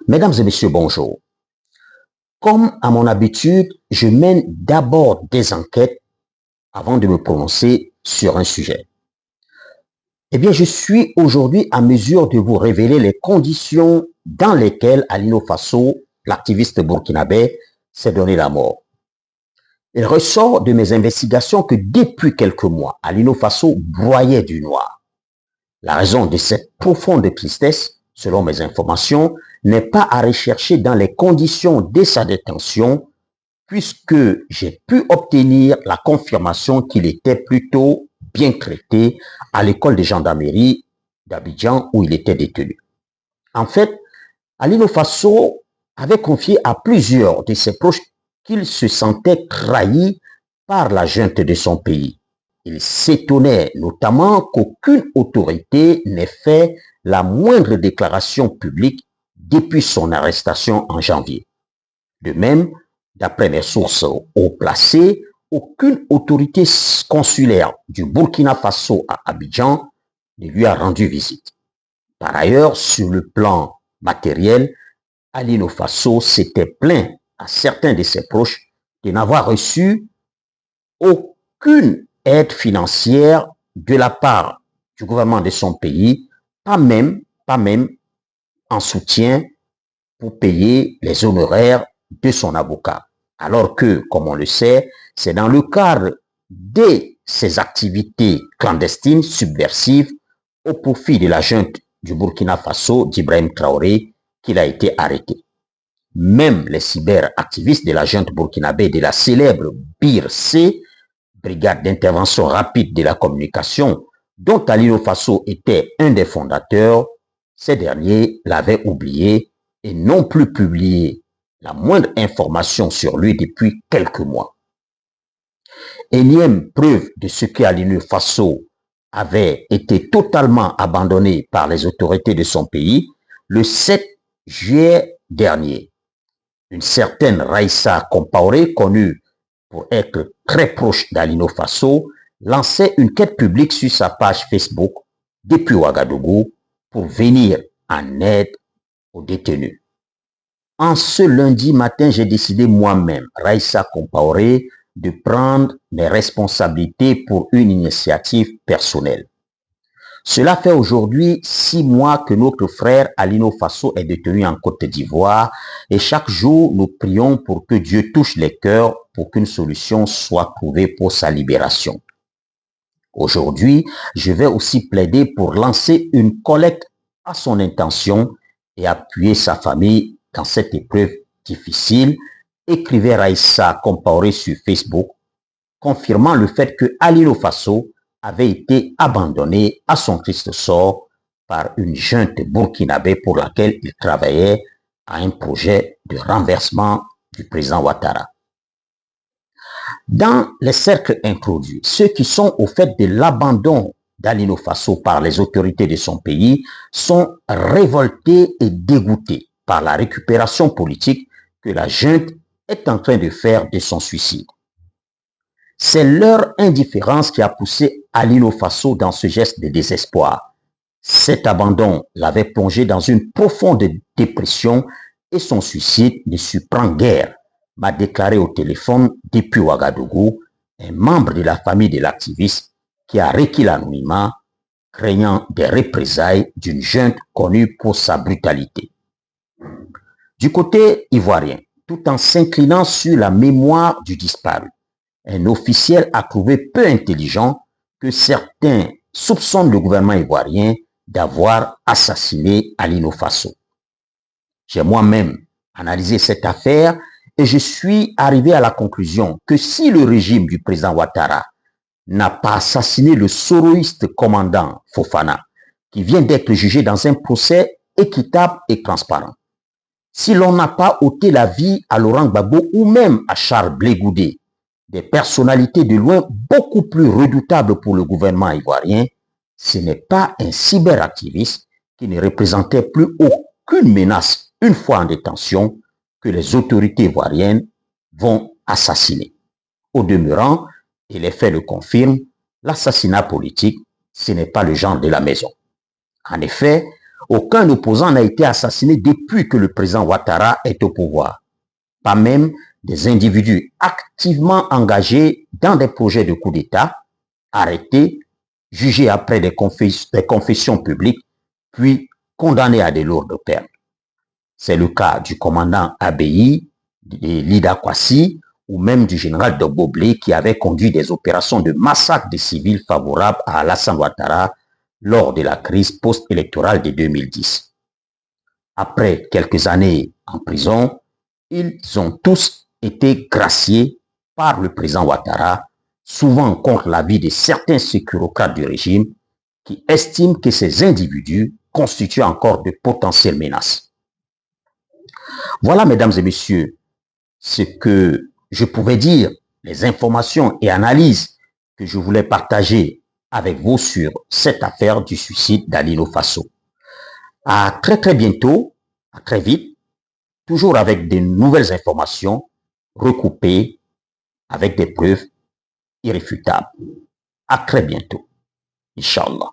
Mesdames et messieurs, bonjour. Comme à mon habitude, je mène d'abord des enquêtes avant de me prononcer sur un sujet. Eh bien, je suis aujourd'hui à mesure de vous révéler les conditions dans lesquelles Alino Fasso, l'activiste burkinabé, s'est donné la mort. Il ressort de mes investigations que depuis quelques mois, Alino Fasso broyait du noir. La raison de cette profonde tristesse, selon mes informations, n'est pas à rechercher dans les conditions de sa détention, puisque j'ai pu obtenir la confirmation qu'il était plutôt bien traité à l'école de gendarmerie d'Abidjan où il était détenu. En fait, Alino Fasso avait confié à plusieurs de ses proches qu'il se sentait trahi par la junte de son pays. Il s'étonnait notamment qu'aucune autorité n'ait fait la moindre déclaration publique depuis son arrestation en janvier. De même, d'après mes sources haut placées, aucune autorité consulaire du Burkina Faso à Abidjan ne lui a rendu visite. Par ailleurs, sur le plan matériel, Alino Fasso s'était plaint à certains de ses proches de n'avoir reçu aucune aide financière de la part du gouvernement de son pays, pas même en soutien pour payer les honoraires de son avocat. Alors que, comme on le sait, c'est dans le cadre de ses activités clandestines subversives au profit de la junte du Burkina Faso d'Ibrahim Traoré qu'il a été arrêté. Même les cyberactivistes de la junte burkinabé de la célèbre BIRC, Brigade d'intervention rapide de la communication, dont Alino Fasso était un des fondateurs, ces derniers l'avaient oublié et n'ont plus publié la moindre information sur lui depuis quelques mois. Énième preuve de ce qu'Alino Fasso avait été totalement abandonné par les autorités de son pays, le 7 juillet dernier, une certaine Raissa Compaoré, connue pour être très proche d'Alino Fasso, lançait une quête publique sur sa page Facebook depuis Ouagadougou pour venir en aide aux détenus. En ce lundi matin, j'ai décidé moi-même, Raissa Compaoré, de prendre mes responsabilités pour une initiative personnelle. Cela fait aujourd'hui 6 mois que notre frère Alino Fasso est détenu en Côte d'Ivoire et chaque jour, nous prions pour que Dieu touche les cœurs pour qu'une solution soit trouvée pour sa libération. Aujourd'hui, je vais aussi plaider pour lancer une collecte à son intention et appuyer sa famille dans cette épreuve difficile, écrivait Raissa Compaoré sur Facebook, confirmant le fait que Alino Fasso avait été abandonné à son triste sort par une junte burkinabé pour laquelle il travaillait à un projet de renversement du président Ouattara. Dans les cercles introduits, ceux qui sont au fait de l'abandon d'Alino Fasso par les autorités de son pays sont révoltés et dégoûtés par la récupération politique que la junte est en train de faire de son suicide. C'est leur indifférence qui a poussé Alino Fasso dans ce geste de désespoir. Cet abandon l'avait plongé dans une profonde dépression et son suicide ne surprend guère, m'a déclaré au téléphone depuis Ouagadougou un membre de la famille de l'activiste qui a requis l'anonymat, craignant des représailles d'une junte connue pour sa brutalité. Du côté ivoirien, tout en s'inclinant sur la mémoire du disparu, un officiel a trouvé peu intelligent que certains soupçonnent le gouvernement ivoirien d'avoir assassiné Alino Fasso. J'ai moi-même analysé cette affaire et je suis arrivé à la conclusion que si le régime du président Ouattara n'a pas assassiné le soroïste commandant Fofana, qui vient d'être jugé dans un procès équitable et transparent, si l'on n'a pas ôté la vie à Laurent Gbagbo ou même à Charles Blé Goudé, des personnalités de loin beaucoup plus redoutables pour le gouvernement ivoirien, ce n'est pas un cyberactiviste qui ne représentait plus aucune menace une fois en détention que les autorités ivoiriennes vont assassiner. Au demeurant, et les faits le confirment, l'assassinat politique, ce n'est pas le genre de la maison. En effet, Aucun opposant n'a été assassiné depuis que le président Ouattara est au pouvoir. Pas même des individus activement engagés dans des projets de coup d'État, arrêtés, jugés après des confessions publiques, puis condamnés à des lourdes peines. C'est le cas du commandant Abéi, de Lida Kwasi, ou même du général Doboblé qui avait conduit des opérations de massacre des civils favorables à Alassane Ouattara lors de la crise post-électorale de 2010. Après quelques années en prison, ils ont tous été graciés par le président Ouattara, souvent contre l'avis de certains sécurocrates du régime qui estiment que ces individus constituent encore de potentielles menaces. Voilà, mesdames et messieurs, ce que je pouvais dire, les informations et analyses que je voulais partager avec vous sur cette affaire du suicide d'Alino Faso. À très bientôt, à très vite, toujours avec de nouvelles informations recoupées avec des preuves irréfutables. À très bientôt, Inch'Allah.